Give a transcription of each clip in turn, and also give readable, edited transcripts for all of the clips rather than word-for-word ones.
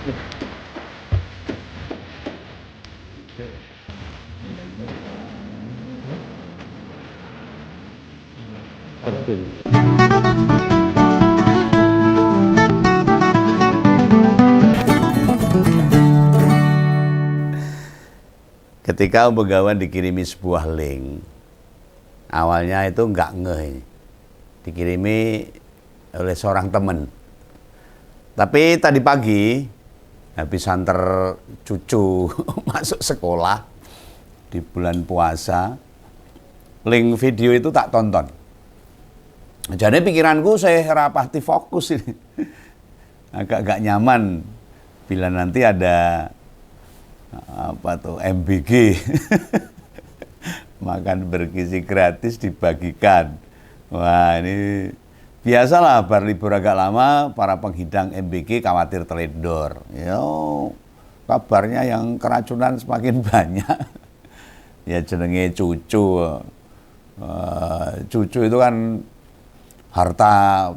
Ketika Om Begawan dikirimi sebuah link, awalnya itu nggak ngeh, dikirimi oleh seorang teman. Tapi tadi pagi habis antar cucu masuk sekolah di bulan puasa, link video itu tak tonton. Jadi pikiranku saya rapati fokus ini, agak gak nyaman bila nanti ada apa tuh MBG makan bergizi gratis dibagikan. Wah, ini biasalah berlibur agak lama para penghidang MBG khawatir teledor. Yo, kabarnya yang keracunan semakin banyak. Ya jenenge cucu. Cucu itu kan harta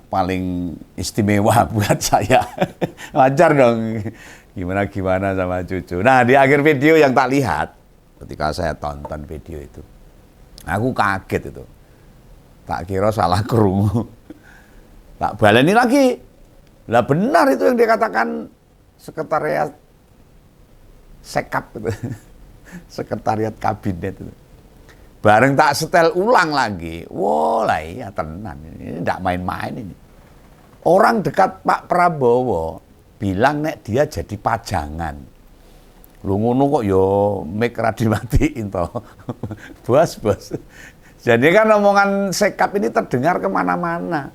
paling istimewa buat saya. Wajar dong. Gimana sama cucu. Nah, di akhir video yang tak lihat, ketika saya tonton video itu, aku kaget itu. Tak kira salah krungu. Tak baleni lagi. Lah benar itu yang dikatakan sekretariat sekap itu. Sekretariat kabinet itu. Bareng tak setel ulang lagi. Wah, lah iya tenan. Ini enggak main-main ini. Orang dekat Pak Prabowo bilang nek dia jadi pajangan. Lu ngono kok yo mic ra dimatiin toh. Bos. Jadi kan omongan sekap ini terdengar kemana-mana.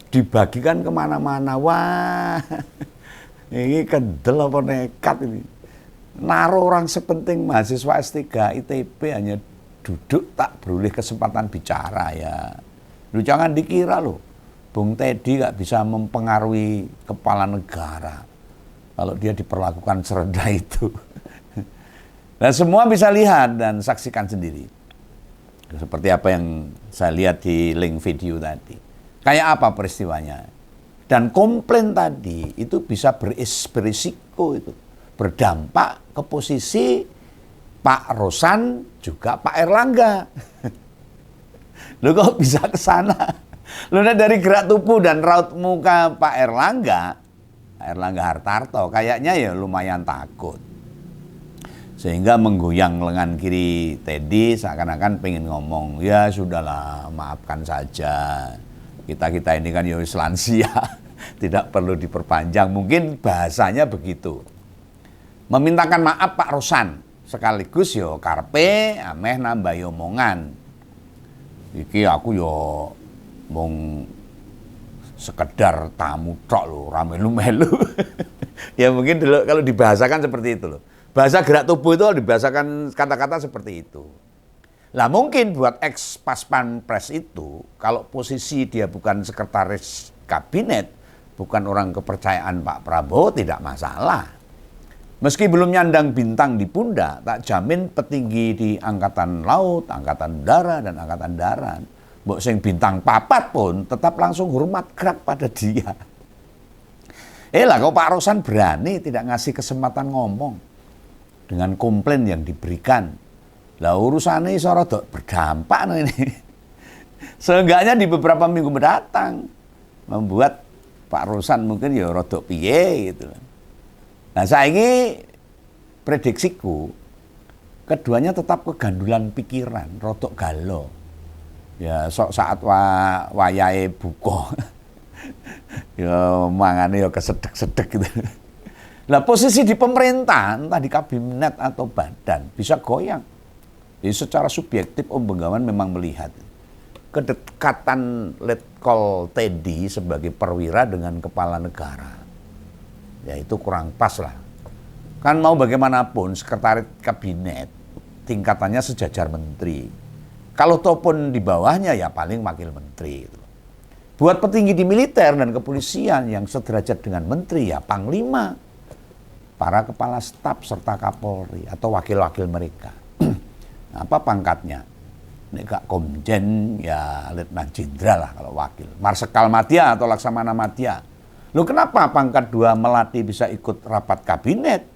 Dibagikan kemana-mana. Wah, ini kendel apa nekat ini. Naruh orang sepenting mahasiswa S3 ITB hanya duduk tak beroleh kesempatan bicara ya. Lu jangan dikira loh. Bung Teddy gak bisa mempengaruhi kepala negara kalau dia diperlakukan serendah itu. Dan semua bisa lihat dan saksikan sendiri. Seperti apa yang saya lihat di link video tadi. Kayak apa peristiwanya. Dan komplain tadi itu bisa berisiko itu. Berdampak ke posisi Pak Rosan juga Pak Erlangga. Loh kok bisa ke sana? Lunak dari gerak tubuh dan raut muka Pak Erlangga Hartarto kayaknya ya lumayan takut. Sehingga menggoyang lengan kiri Teddy seakan-akan pengen ngomong, ya sudahlah maafkan saja. Kita ini kan ya lansia, tidak perlu diperpanjang. Mungkin bahasanya begitu. Memintakan maaf Pak Rosan, sekaligus yo karpe ameh nambah omongan. Iki aku yo mong sekedar tamu tok lho, ramelu-melu. Ya mungkin dulu kalau dibahasakan seperti itu loh. Bahasa gerak tubuh itu dibahasakan kata-kata seperti itu. Lah mungkin buat ex Paspampres itu, kalau posisi dia bukan sekretaris kabinet, bukan orang kepercayaan Pak Prabowo, tidak masalah. Meski belum nyandang bintang di pundak, tak jamin petinggi di Angkatan Laut, Angkatan Udara, dan Angkatan Darat, mbok sing bintang papat pun tetap langsung hormat gerak pada dia. Lah kok Pak Rosan berani tidak ngasih kesempatan ngomong dengan komplain yang diberikan. Lah urusannya iso rada berdampak ini. Seenggaknya di beberapa minggu mendatang membuat Pak Rosan mungkin ya rada piye gitu. Nah saiki prediksiku keduanya tetap kegandulan pikiran, rada galo. Ya sok saat wayahe buka. Ya mangane ya kesedek-sedek gitu. Lah posisi di pemerintahan, entah di kabinet atau badan bisa goyang. Jadi secara subjektif Om Begawan memang melihat kedekatan Letkol Teddy sebagai perwira dengan kepala negara. Ya itu kurang pas lah. Kan mau bagaimanapun sekretariat kabinet tingkatannya sejajar menteri. Kalau ataupun di bawahnya ya paling wakil menteri. Buat petinggi di militer dan kepolisian yang sederajat dengan menteri ya panglima, para kepala staf serta kapolri atau wakil-wakil mereka. Apa pangkatnya? Nek gak komjen ya letnan jenderal lah kalau wakil. Marsekal Madya atau Laksamana Madya. Loh kenapa pangkat 2 melati bisa ikut rapat kabinet?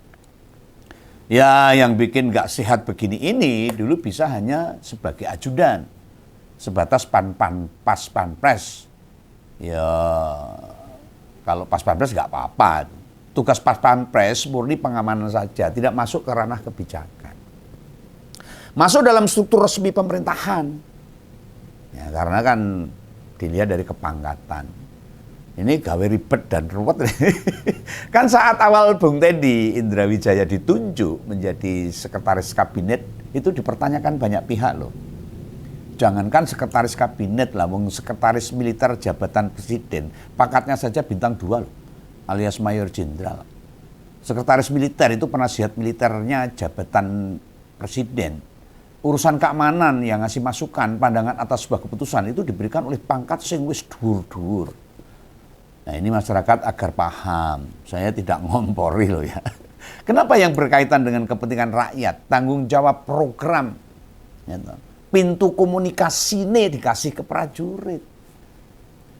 Ya yang bikin nggak sehat begini ini dulu bisa hanya sebagai ajudan. Sebatas pas pampres. Ya kalau pas pampres nggak apa-apa. Tugas pas pampres murni pengamanan saja, tidak masuk ke ranah kebijakan. Masuk dalam struktur resmi pemerintahan. Ya, karena kan dilihat dari kepangkatan. Ini gawe ribet dan ruwet. Kan saat awal Bung Teddy Indrawijaya ditunjuk menjadi sekretaris kabinet, itu dipertanyakan banyak pihak loh. Jangankan sekretaris kabinet lah, sekretaris militer jabatan presiden, pangkatnya saja bintang 2 loh, alias mayor jenderal. Sekretaris militer itu penasihat militernya jabatan presiden. Urusan keamanan yang ngasih masukan, pandangan atas sebuah keputusan itu diberikan oleh pangkat sing wis dhuwur-dhuwur. Nah ini masyarakat agar paham, saya tidak ngompori loh ya. Kenapa yang berkaitan dengan kepentingan rakyat, tanggung jawab program, gitu. Pintu komunikasi ini dikasih ke prajurit.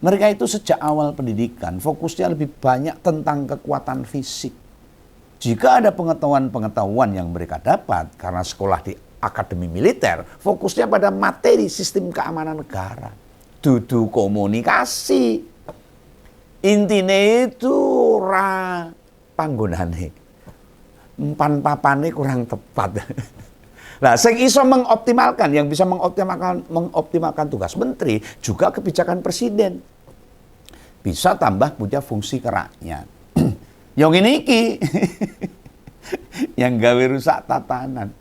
Mereka itu sejak awal pendidikan, fokusnya lebih banyak tentang kekuatan fisik. Jika ada pengetahuan-pengetahuan yang mereka dapat karena sekolah di akademi militer, fokusnya pada materi sistem keamanan negara. Dudu komunikasi. Intinya itu panggonane. Empan papane kurang tepat. Nah, sing iso mengoptimalkan, yang bisa mengoptimalkan tugas menteri, juga kebijakan presiden. Bisa tambah punya fungsi ke rakyat. Yang ini iki, yang gawe rusak tatanan.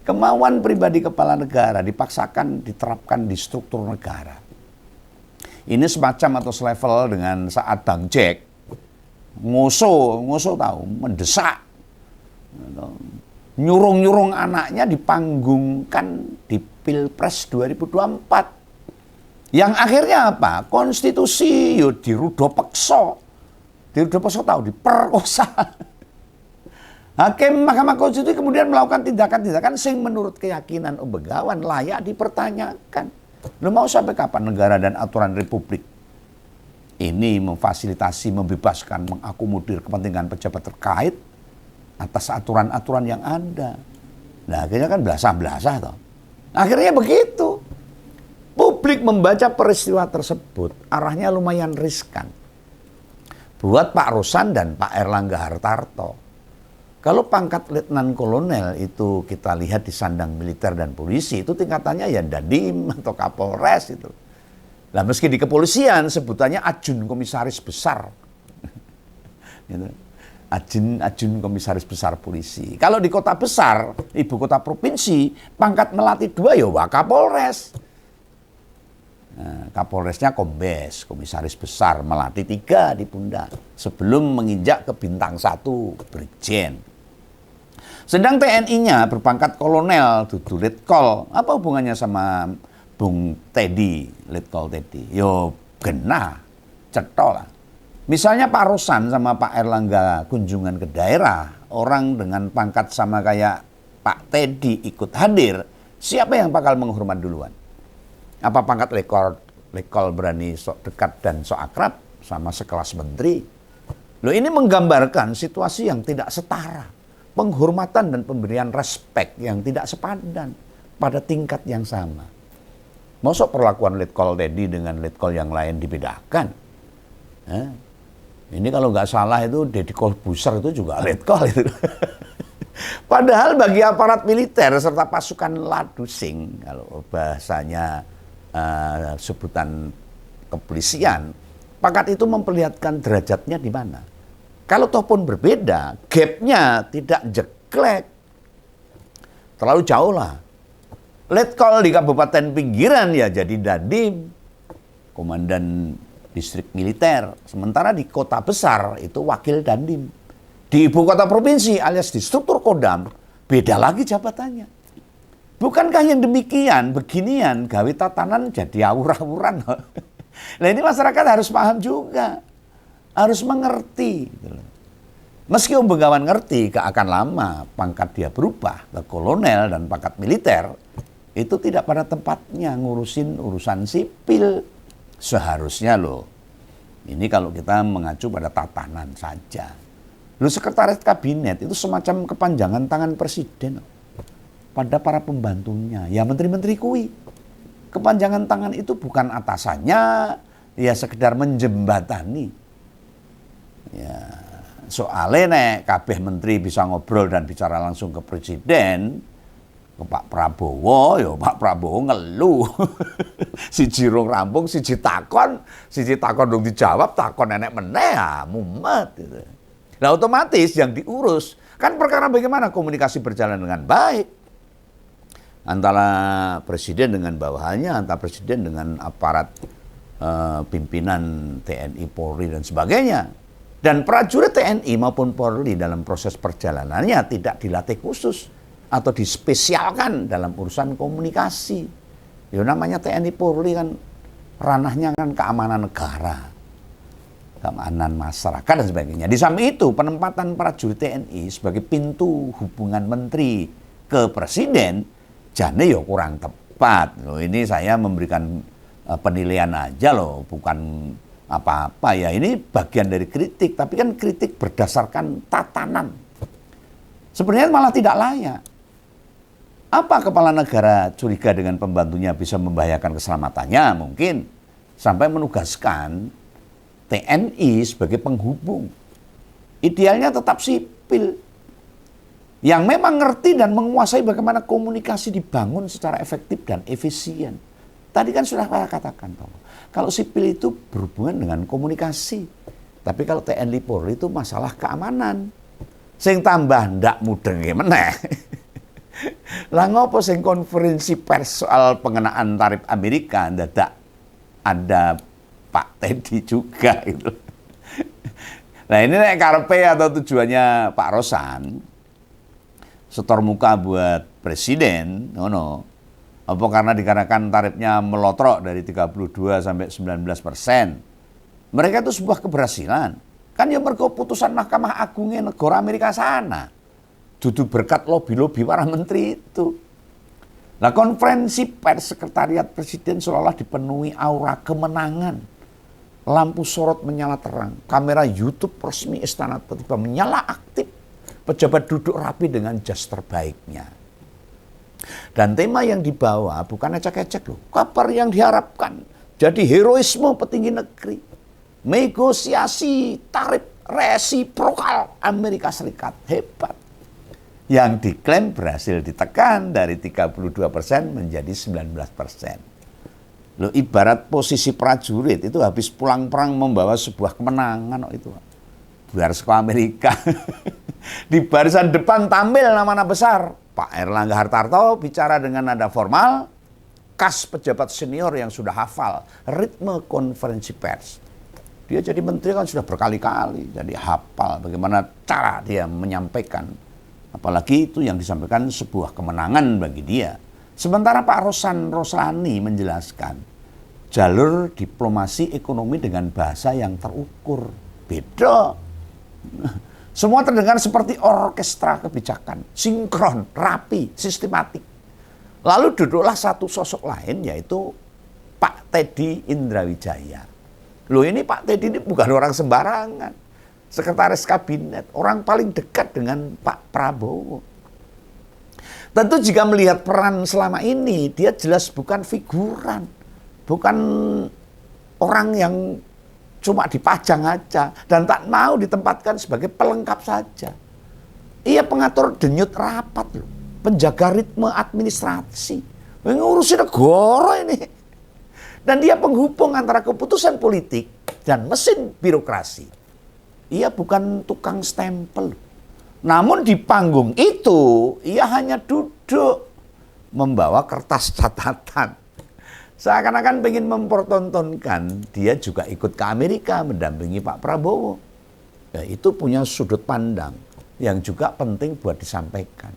Kemauan pribadi kepala negara dipaksakan diterapkan di struktur negara. Ini semacam atau selevel dengan saat Bang Jack ngoso tahu, mendesak, nyurung-nyurung anaknya dipanggungkan di Pilpres 2024. Yang akhirnya apa? Konstitusi yo dirudopeksa. Dirudopeksa tahu, diperkosa. Hakim Mahkamah Konstitusi kemudian melakukan tindakan-tindakan sing menurut keyakinan Begawan layak dipertanyakan. Lu mau sampai kapan negara dan aturan republik ini memfasilitasi, membebaskan, mengakomodir kepentingan pejabat terkait atas aturan-aturan yang ada? Nah akhirnya kan belasah-belasah toh. Akhirnya begitu. Publik membaca peristiwa tersebut, arahnya lumayan riskan. Buat Pak Rosan dan Pak Erlangga Hartarto. Kalau pangkat letnan kolonel itu kita lihat di sandang militer dan polisi, itu tingkatannya ya Dandim atau Kapolres itu. Nah meski di kepolisian sebutannya Ajun Komisaris Besar. Gitu. Ajun Komisaris Besar Polisi. Kalau di kota besar, ibu kota provinsi, pangkat melati 2 ya Wakapolres. Nah, Kapolresnya Kombes, Komisaris Besar, melati 3 di pundak. Sebelum menginjak ke bintang 1, Brigjen. Sedang TNI-nya berpangkat kolonel, dudu letkol. Apa hubungannya sama Bung Teddy, letkol Teddy? Yo genah, cetol lah. Misalnya Pak Rosan sama Pak Erlangga kunjungan ke daerah, orang dengan pangkat sama kayak Pak Teddy ikut hadir, siapa yang bakal menghormat duluan? Apa pangkat letkol berani sok dekat dan sok akrab sama sekelas menteri? Loh ini menggambarkan situasi yang tidak setara. Penghormatan dan pemberian respek yang tidak sepadan pada tingkat yang sama. Masa perlakuan letkol Teddy dengan letkol yang lain dibedakan? Ini kalau nggak salah itu Deddy Corbuzier itu juga letkol itu. Padahal bagi aparat militer serta pasukan ladusing, kalau bahasanya sebutan kepolisian, pangkat itu memperlihatkan derajatnya di mana. Kalau toh pun berbeda, gapnya tidak jeglek. Terlalu jauh lah. Letkol di kabupaten pinggiran ya jadi Dandim, komandan distrik militer. Sementara di kota besar itu wakil Dandim. Di ibu kota provinsi alias di struktur Kodam, beda lagi jabatannya. Bukankah yang demikian, beginian, gawe tatanan jadi awur-awuran. Nah ini masyarakat harus paham juga. Harus mengerti. Meski Begawan ngerti, gak akan lama pangkat dia berubah ke kolonel dan pangkat militer. Itu tidak pada tempatnya ngurusin urusan sipil. Seharusnya loh. Ini kalau kita mengacu pada tatanan saja. Lalu sekretaris kabinet itu semacam kepanjangan tangan presiden pada para pembantunya. Ya menteri-menteri kui. Kepanjangan tangan itu bukan atasannya, ya sekedar menjembatani. Ya, soalnya nek kabeh menteri bisa ngobrol dan bicara langsung ke presiden, ke Pak Prabowo, ya Pak Prabowo ngeluh. Siji rung rampung, siji takon dong dijawab, takon nenek meneh, ya mumet gitu. Nah otomatis yang diurus kan perkara bagaimana komunikasi berjalan dengan baik antara presiden dengan bawahannya, antara presiden dengan aparat pimpinan TNI, Polri dan sebagainya. Dan prajurit TNI maupun Polri dalam proses perjalanannya tidak dilatih khusus atau dispesialkan dalam urusan komunikasi. Ya namanya TNI Polri kan ranahnya kan keamanan negara, keamanan masyarakat dan sebagainya. Di samping itu penempatan prajurit TNI sebagai pintu hubungan menteri ke presiden jane ya kurang tepat. Loh, ini saya memberikan penilaian aja loh, bukan apa-apa ya. Ini bagian dari kritik, tapi kan kritik berdasarkan tatanan. Sebenarnya malah tidak layak. Apa kepala negara curiga dengan pembantunya bisa membahayakan keselamatannya? Mungkin sampai menugaskan TNI sebagai penghubung. Idealnya tetap sipil yang memang ngerti dan menguasai bagaimana komunikasi dibangun secara efektif dan efisien. Tadi kan sudah saya katakan bahwa kalau sipil itu berhubungan dengan komunikasi, tapi kalau TNI Polri itu masalah keamanan. Sing tambah ndak mudeng meneh. Lah ngopo sing konferensi pers soal pengenaan tarif Amerika dadak ada Pak Teddy juga itu. Nah ini nek karepe atau tujuannya Pak Rosan setor muka buat presiden, ngono. Apa karena dikarenakan tarifnya melotrok dari 32 sampai 19%. Mereka itu sebuah keberhasilan. Kan ya mergo putusan Mahkamah Agungnya negara Amerika sana. Dudu berkat lobi-lobi para menteri itu. Nah konferensi pers sekretariat presiden seolah dipenuhi aura kemenangan. Lampu sorot menyala terang. Kamera YouTube resmi istana tiba-tiba menyala aktif. Pejabat duduk rapi dengan jas terbaiknya. Dan tema yang dibawa bukan ecek-ecek loh. Kabar yang diharapkan. Jadi heroisme petinggi negeri. Negosiasi tarif resiprokal Amerika Serikat. Hebat. Yang diklaim berhasil ditekan dari 32% menjadi 19%. Loh, ibarat posisi prajurit itu habis pulang perang membawa sebuah kemenangan itu. Biar sekolah Amerika. Di barisan depan tampil nama-nama besar. Pak Erlangga Hartarto bicara dengan nada formal, khas pejabat senior yang sudah hafal ritme konferensi pers. Dia jadi menteri kan sudah berkali-kali, jadi hafal bagaimana cara dia menyampaikan. Apalagi itu yang disampaikan sebuah kemenangan bagi dia. Sementara Pak Rosan Roslani menjelaskan jalur diplomasi ekonomi dengan bahasa yang terukur. Beda. Semua terdengar seperti orkestra kebijakan. Sinkron, rapi, sistematik. Lalu duduklah satu sosok lain yaitu Pak Teddy Indrawijaya. Loh ini Pak Teddy ini bukan orang sembarangan. Sekretaris kabinet, orang paling dekat dengan Pak Prabowo. Tentu jika melihat peran selama ini, dia jelas bukan figuran. Bukan orang yang cuma dipajang aja. Dan tak mau ditempatkan sebagai pelengkap saja. Ia pengatur denyut rapat loh. Penjaga ritme administrasi. Ngurusin negara ini. Dan dia penghubung antara keputusan politik dan mesin birokrasi. Ia bukan tukang stempel. Namun di panggung itu, ia hanya duduk membawa kertas catatan. Seakan-akan ingin mempertontonkan, dia juga ikut ke Amerika mendampingi Pak Prabowo. Ya, itu punya sudut pandang yang juga penting buat disampaikan.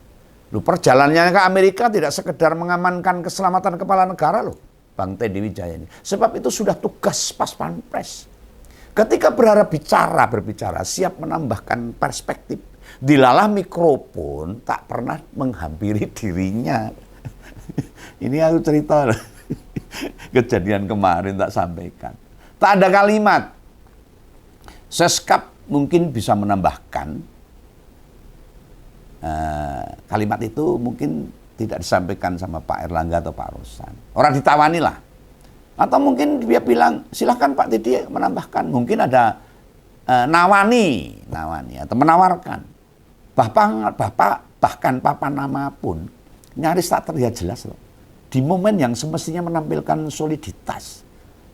Loh, perjalanannya ke Amerika tidak sekedar mengamankan keselamatan kepala negara loh, Bang Teddy Wijaya ini. Sebab itu sudah tugas pas pampres. Ketika berbicara, siap menambahkan perspektif. Dilalah mikrofon tak pernah menghampiri dirinya. Ini aku cerita kejadian kemarin tak sampaikan. Tak ada kalimat Seskap mungkin bisa menambahkan kalimat itu mungkin tidak disampaikan sama Pak Erlangga atau Pak Rosan. Orang ditawani lah. Atau mungkin dia bilang, silahkan Pak Teddy menambahkan. Mungkin ada nawani atau menawarkan. Bahkan papan nama pun nyaris tak terlihat jelas loh. Di momen yang semestinya menampilkan soliditas,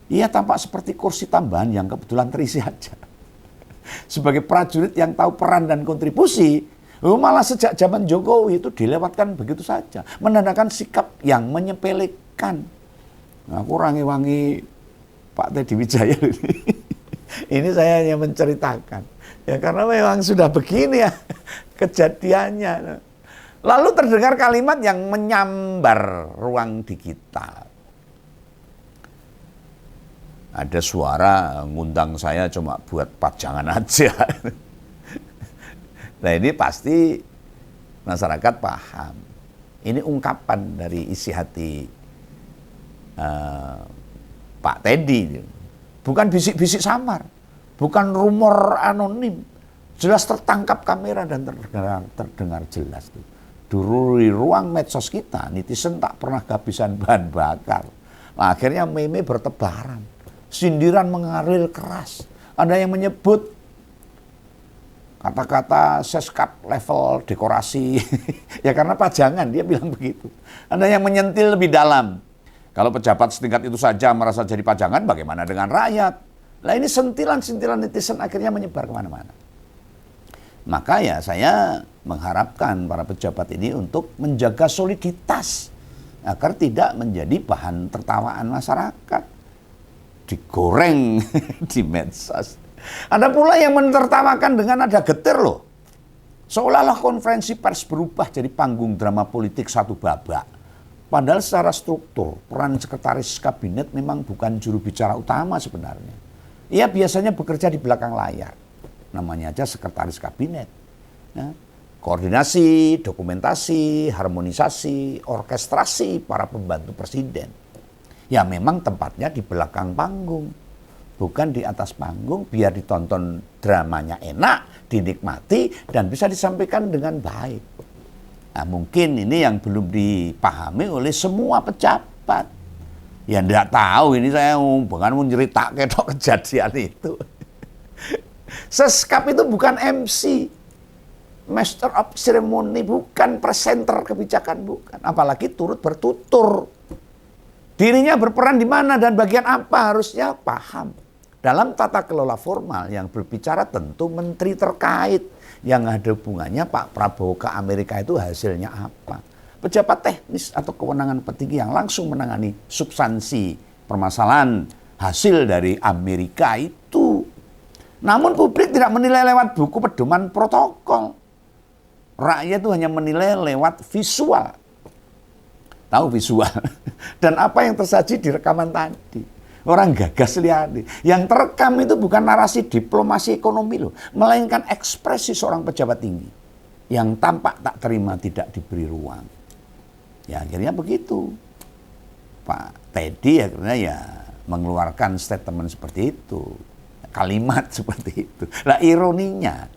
ia tampak seperti kursi tambahan yang kebetulan terisi aja. Sebagai prajurit yang tahu peran dan kontribusi, malah sejak zaman Jokowi itu dilewatkan begitu saja. Menandakan sikap yang menyepelekan. Nah, aku wangi-wangi Pak Teddy Wijaya ini. Ini saya hanya menceritakan. Ya karena memang sudah begini ya kejadiannya. Lalu terdengar kalimat yang menyambar ruang digital. Ada suara ngundang saya cuma buat pajangan aja. Nah ini pasti masyarakat paham. Ini ungkapan dari isi hati Pak Teddy. Bukan bisik-bisik samar. Bukan rumor anonim. Jelas tertangkap kamera dan terdengar jelas. Dulu di ruang medsos kita, netizen tak pernah kehabisan bahan bakar. Nah, akhirnya meme bertebaran. Sindiran mengalir keras. Ada yang menyebut kata-kata seskap level dekorasi. Ya karena pajangan, dia bilang begitu. Ada yang menyentil lebih dalam. Kalau pejabat setingkat itu saja merasa jadi pajangan, bagaimana dengan rakyat? Nah ini sentilan-sentilan netizen akhirnya menyebar kemana-mana. Maka ya saya mengharapkan para pejabat ini untuk menjaga soliditas. Agar tidak menjadi bahan tertawaan masyarakat. Digoreng di medsos. Ada pula yang menertawakan dengan nada getir loh. Seolah-olah konferensi pers berubah jadi panggung drama politik satu babak. Padahal secara struktur, peran sekretaris kabinet memang bukan juru bicara utama sebenarnya. Ia biasanya bekerja di belakang layar. Namanya aja sekretaris kabinet. Ya. Koordinasi, dokumentasi, harmonisasi, orkestrasi para pembantu presiden. Ya memang tempatnya di belakang panggung. Bukan di atas panggung, biar ditonton dramanya enak, dinikmati, dan bisa disampaikan dengan baik. Nah mungkin ini yang belum dipahami oleh semua pejabat. Ya enggak tahu, ini saya bukan mau ceritakan kejadian itu. Seskap itu bukan MC. Master of Ceremony, bukan presenter kebijakan, bukan. Apalagi turut bertutur. Dirinya berperan di mana dan bagian apa harusnya paham. Dalam tata kelola formal yang berbicara tentu menteri terkait. Yang ada hubungannya Pak Prabowo ke Amerika itu hasilnya apa. Pejabat teknis atau kewenangan petinggi yang langsung menangani substansi permasalahan hasil dari Amerika itu. Namun publik tidak menilai lewat buku pedoman protokol. Rakyat itu hanya menilai lewat visual. Tahu visual. Dan apa yang tersaji di rekaman tadi. Orang gagas lihat. Yang terekam itu bukan narasi diplomasi ekonomi loh. Melainkan ekspresi seorang pejabat tinggi. Yang tampak tak terima tidak diberi ruang. Ya akhirnya begitu. Pak Teddy akhirnya ya mengeluarkan statement seperti itu. Kalimat seperti itu. Nah ironinya.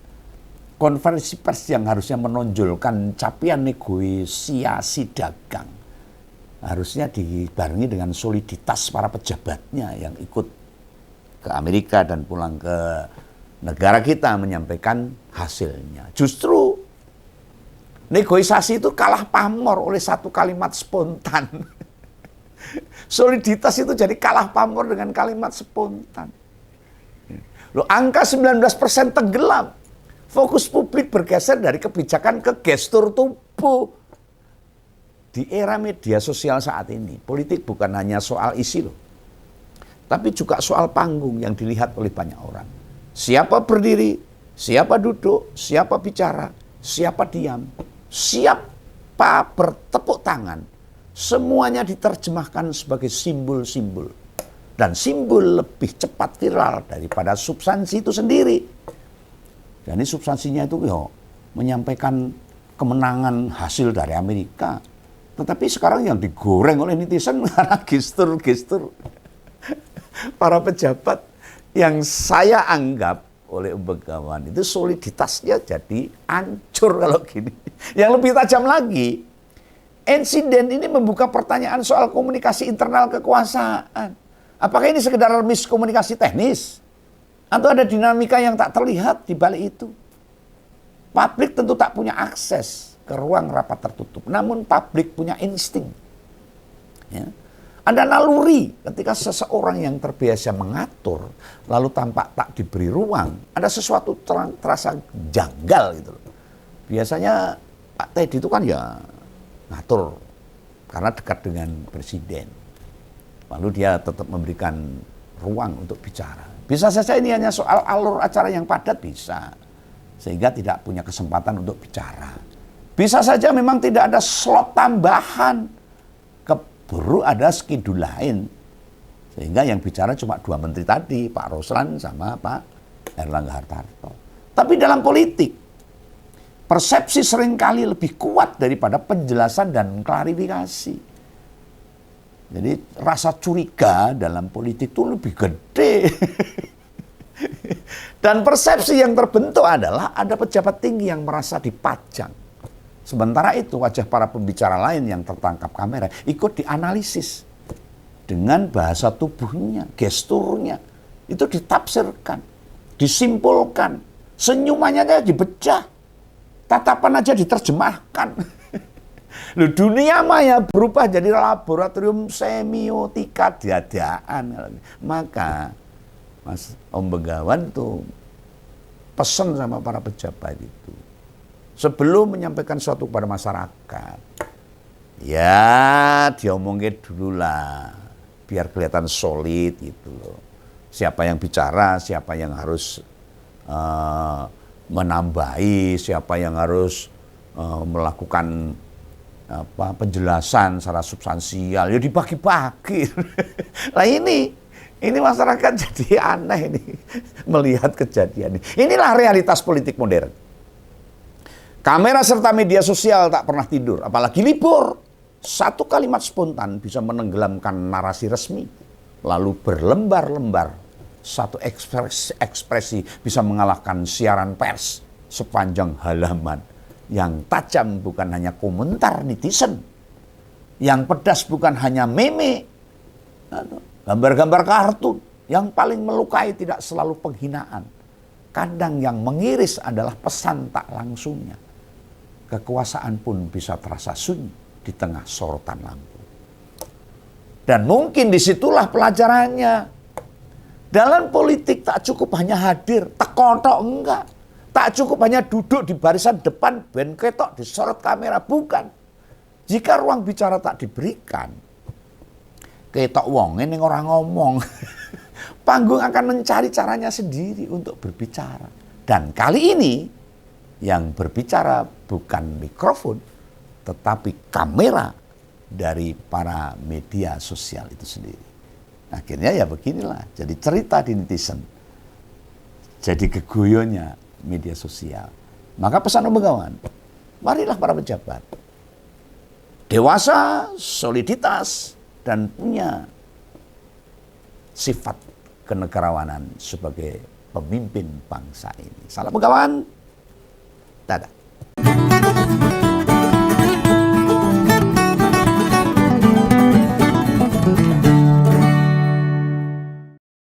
Konferensi pers yang harusnya menonjolkan capaian negosiasi dagang. Harusnya dibarengi dengan soliditas para pejabatnya yang ikut ke Amerika dan pulang ke negara kita menyampaikan hasilnya. Justru negosiasi itu kalah pamor oleh satu kalimat spontan. Soliditas itu jadi kalah pamor dengan kalimat spontan. Loh, angka 19% tenggelam. Fokus publik bergeser dari kebijakan ke gestur tubuh. Di era media sosial saat ini, politik bukan hanya soal isi loh. Tapi juga soal panggung yang dilihat oleh banyak orang. Siapa berdiri, siapa duduk, siapa bicara, siapa diam, siapa bertepuk tangan. Semuanya diterjemahkan sebagai simbol-simbol. Dan simbol lebih cepat viral daripada substansi itu sendiri. Jadi substansinya itu menyampaikan kemenangan hasil dari Amerika. Tetapi sekarang yang digoreng oleh netizen karena gestur-gestur para pejabat yang saya anggap oleh Begawan itu soliditasnya jadi hancur kalau gini. Yang lebih tajam lagi, insiden ini membuka pertanyaan soal komunikasi internal kekuasaan. Apakah ini sekedar miskomunikasi teknis? Atau ada dinamika yang tak terlihat di balik itu? Publik tentu tak punya akses ke ruang rapat tertutup, namun publik punya insting. Ya. Ada naluri ketika seseorang yang terbiasa mengatur, lalu tampak tak diberi ruang, ada sesuatu terasa janggal gitu loh. Biasanya Pak Teddy itu kan ya ngatur, karena dekat dengan presiden. Lalu dia tetap memberikan ruang untuk bicara. Bisa saja ini hanya soal alur acara yang padat, bisa. Sehingga tidak punya kesempatan untuk bicara. Bisa saja memang tidak ada slot tambahan. Keburu ada schedule lain. Sehingga yang bicara cuma 2 menteri tadi, Pak Roslan sama Pak Erlangga Hartarto. Tapi dalam politik, persepsi seringkali lebih kuat daripada penjelasan dan klarifikasi. Jadi rasa curiga dalam politik itu lebih gede. Dan persepsi yang terbentuk adalah ada pejabat tinggi yang merasa dipajang. Sementara itu wajah para pembicara lain yang tertangkap kamera ikut dianalisis. Dengan bahasa tubuhnya, gesturnya. Itu ditafsirkan, disimpulkan. Senyumannya aja dibecah. Tatapan aja diterjemahkan. Loh, dunia maya berubah jadi laboratorium semiotika diadaan. Maka Mas Om Begawan tuh pesan sama para pejabat itu. Sebelum menyampaikan sesuatu kepada masyarakat, ya diomongin dulu lah. Biar kelihatan solid gitu loh. Siapa yang bicara, siapa yang harus menambahi, siapa yang harus melakukan penjelasan secara substansial, ya dibagi-bagi. Nah ini masyarakat jadi aneh ini melihat kejadian ini. Inilah realitas politik modern. Kamera serta media sosial tak pernah tidur, apalagi libur. Satu kalimat spontan bisa menenggelamkan narasi resmi, lalu berlembar-lembar. Satu ekspresi bisa mengalahkan siaran pers sepanjang halaman. Yang tajam bukan hanya komentar netizen, yang pedas bukan hanya meme, gambar-gambar kartun, yang paling melukai tidak selalu penghinaan. Kadang yang mengiris adalah pesan tak langsungnya. Kekuasaan pun bisa terasa sunyi di tengah sorotan lampu. Dan mungkin disitulah pelajarannya. Dalam politik tak cukup hanya hadir, tekotok enggak. Tak cukup hanya duduk di barisan depan, ben ketok disorot kamera, bukan. Jika ruang bicara tak diberikan, ketok wong ini orang ngomong. Panggung akan mencari caranya sendiri untuk berbicara. Dan kali ini yang berbicara bukan mikrofon, tetapi kamera dari para media sosial itu sendiri. Akhirnya ya beginilah, jadi cerita di netizen. Jadi keguyonya media sosial. Maka pesan Om Begawan, marilah para pejabat dewasa, soliditas, dan punya sifat kenegarawanan sebagai pemimpin bangsa ini. Salam Begawan, dadah.